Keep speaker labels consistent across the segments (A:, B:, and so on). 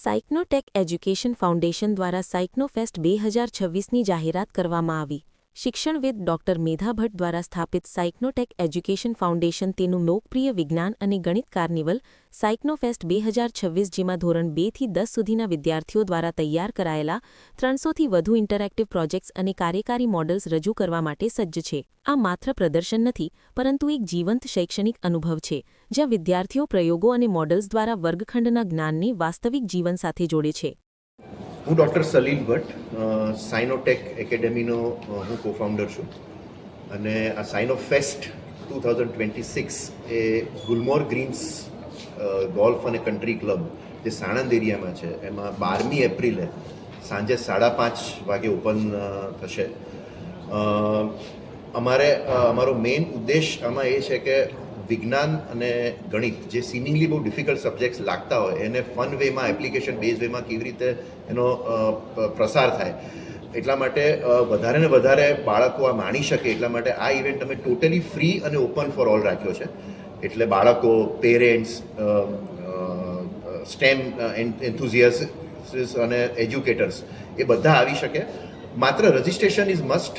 A: સાયક્નોટેક education foundation દ્વારા સાયક્નોફેસ્ટ 2026ની જાહેરાત કરવામાં આવી. શિક્ષણવિદ ડોક્ટર મેધા ભટ્ટ દ્વારા સ્થાપિત સાયક્નોટેક એજ્યુકેશન ફાઉન્ડેશન તેનું લોકપ્રિય વિજ્ઞાન અને ગણિત કાર્નિવલ સાયક્નોફેસ્ટ 2026 જેમાં ધોરણ 2 થી 10 સુધીના વિદ્યાર્થીઓ દ્વારા તૈયાર કરાયેલા 300થી વધુ ઇન્ટરેક્ટિવ પ્રોજેક્ટ્સ અને કાર્યકારી મોડલ્સ રજૂ કરવા માટે સજ્જ છે. આ માત્ર પ્રદર્શન નથી, પરંતુ એક જીવંત શૈક્ષણિક અનુભવ છે, જ્યાં વિદ્યાર્થીઓ પ્રયોગો અને મોડલ્સ દ્વારા વર્ગખંડના જ્ઞાનને વાસ્તવિક જીવન સાથે જોડે છે.
B: હું ડૉક્ટર સલીલ ભટ્ટ સાયનોટેક એકેડેમીનો હું કોફાઉન્ડર છું અને આ સાયનોફેસ્ટ 2026 એ ગુલમોર ગ્રીન્સ ગોલ્ફ અને કન્ટ્રી ક્લબ જે સાણંદ એરિયામાં છે એમાં 12મી એપ્રિલે સાંજે 5:30 વાગે ઓપન થશે. અમારો મેઇન ઉદ્દેશ આમાં એ છે કે વિજ્ઞાન અને ગણિત જે સિમિંગલી બહુ ડિફિકલ્ટ સબ્જેક્ટ્સ લાગતા હોય એને ફન વેમાં એપ્લિકેશન બેઝ વેમાં કેવી રીતે એનો પ્રસાર થાય એટલા માટે વધારે ને વધારે બાળકો આ માણી શકે એટલા માટે આ ઇવેન્ટ અમે ટોટલી ફ્રી અને ઓપન ફોર ઓલ રાખ્યો છે. એટલે બાળકો, પેરેન્ટ્સ, સ્ટેમ એન્થુઝિયાસ્ટ્સ અને એજ્યુકેટર્સ એ બધા આવી શકે. માત્ર રજિસ્ટ્રેશન ઇઝ મસ્ટ,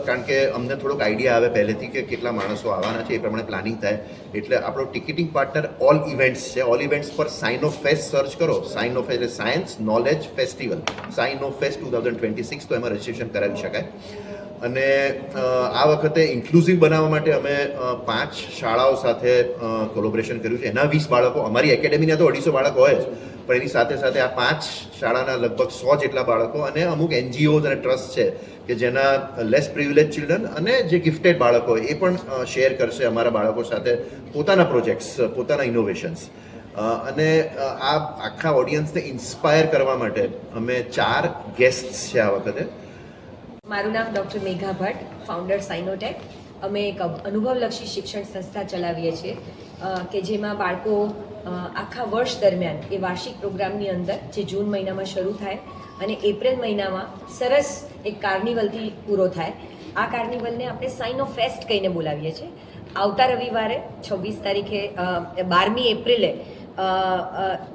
B: કારણ કે અમને થોડોક આઈડિયા આવે પહેલેથી કે કેટલા માણસો આવવાના છે, એ પ્રમાણે પ્લાનિંગ થાય. એટલે આપણો ટિકિટિંગ પાર્ટનર ઓલ ઇવેન્ટ્સ છે. ઓલ ઇવેન્ટ્સ પર સાયનોફેસ્ટ સર્ચ કરો. સાયનોફેસ્ટ એટલે સાયન્સ નોલેજ ફેસ્ટિવલ, સાયનોફેસ્ટ 2026, તો એમાં રજિસ્ટ્રેશન કરાવી શકાય. અને આ વખતે ઇન્ક્લુઝિવ બનાવવા માટે અમે 5 શાળાઓ સાથે કોલોબરેશન કર્યું છે. એના 20 બાળકો, અમારી એકેડેમીના તો 250 બાળકો હોય જ, પણ એની સાથે સાથે આ 5 શાળાના લગભગ 100 જેટલા બાળકો અને અમુક NGOs અને ટ્રસ્ટ છે કે જેના લેસ પ્રિવિલેજ ચિલ્ડ્રન અને જે ગિફ્ટેડ બાળકો હોય એ પણ શેર કરશે અમારા બાળકો સાથે પોતાના પ્રોજેક્ટ્સ, પોતાના ઇનોવેશન્સ. અને આ આખા ઓડિયન્સને ઇન્સ્પાયર કરવા માટે અમે 4 ગેસ્ટ્સ છે આ વખતે.
C: મારું નામ ડૉક્ટર મેઘા ભટ્ટ, ફાઉન્ડર સાયનોટેક. અમે એક અનુભવલક્ષી શિક્ષણ સંસ્થા ચલાવીએ છીએ કે જેમાં બાળકો આખા વર્ષ દરમિયાન એ વાર્ષિક પ્રોગ્રામની અંદર જે જૂન મહિનામાં શરૂ થાય અને એપ્રિલ મહિનામાં સરસ એક કાર્નિવલથી પૂરો થાય. આ કાર્નિવલને આપણે સાયનોફેસ્ટ કહીને બોલાવીએ છીએ. આવતા રવિવારે 26 તારીખે 12મી એપ્રિલે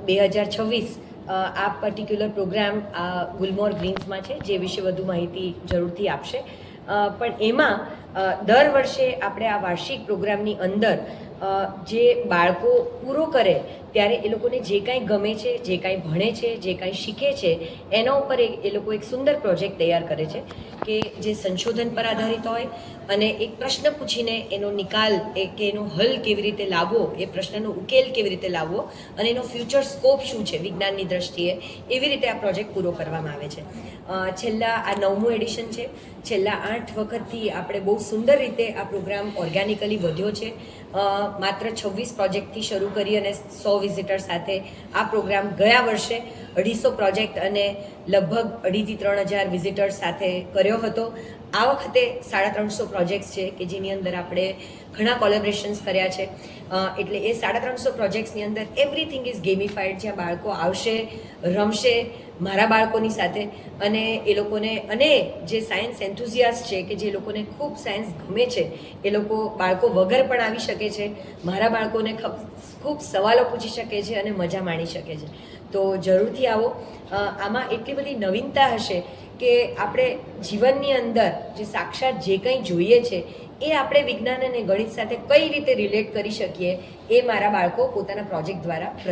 C: 2026 આ પર્ટિક્યુલર પ્રોગ્રામ ગુલમોર ગ્રીન્સમાં છે, જે વિશે વધુ માહિતી જરૂરથી આપશે. પણ એમાં દર વર્ષે આપણે આ વાર્ષિક પ્રોગ્રામની અંદર જે બાળકો પૂરો કરે ત્યારે એ લોકોને જે કાંઈ ગમે છે, જે કાંઈ ભણે છે, જે કાંઈ શીખે છે એના ઉપર એ લોકો એક સુંદર પ્રોજેક્ટ તૈયાર કરે છે કે જે સંશોધન પર આધારિત હોય અને એક પ્રશ્ન પૂછીને એનો નિકાલ કે એનો હલ કેવી રીતે લાવવો, એ પ્રશ્નનો ઉકેલ કેવી રીતે લાવવો અને એનો ફ્યુચર સ્કોપ શું છે વિજ્ઞાનની દ્રષ્ટિએ, એવી રીતે આ પ્રોજેક્ટ પૂરો કરવામાં આવે છે. છેલ્લા આ 9મું એડિશન છે. છેલ્લા 8 વખતથી આપણે બહુ સુંદર રીતે આ પ્રોગ્રામ ઓર્ગેનિકલી વધ્યો છે. માત્ર 26 પ્રોજેક્ટથી શરૂ કરી અને 100 વિઝિટર સાથે આ પ્રોગ્રામ ગયા વર્ષે 250 પ્રોજેક્ટ અને લગભગ 2,500 થી 3,000 વિઝિટર્સ સાથે કર્યો હતો. આ વખતે 350 પ્રોજેક્ટ્સ છે કે જેની અંદર આપણે ઘણા કોલેબરેશન્સ કર્યા છે. એટલે એ 350 પ્રોજેક્ટ્સની અંદર એવરીથિંગ ઇઝ ગેમિફાઈડ, જ્યાં બાળકો આવશે, રમશે મારા બાળકોની સાથે અને એ લોકોને, અને જે સાયન્સ એન્થુઝિયાસ્ટ છે કે જે લોકોને ખૂબ સાયન્સ ગમે છે એ લોકો બાળકો વગર પણ આવી શકે છે. મારા બાળકોને ખૂબ સવાલો પૂછી શકે છે અને મજા માણી શકે છે. તો જરૂરથી આવો. આમાં એટલી બધી નવીનતા હશે કે આપણે જીવનની અંદર જે સાક્ષાત જે કંઈ જોઈએ છે એ આપણે વિજ્ઞાન અને ગણિત સાથે કઈ રીતે રિલેટ કરી શકીએ એ મારા બાળકો પોતાના પ્રોજેક્ટ દ્વારા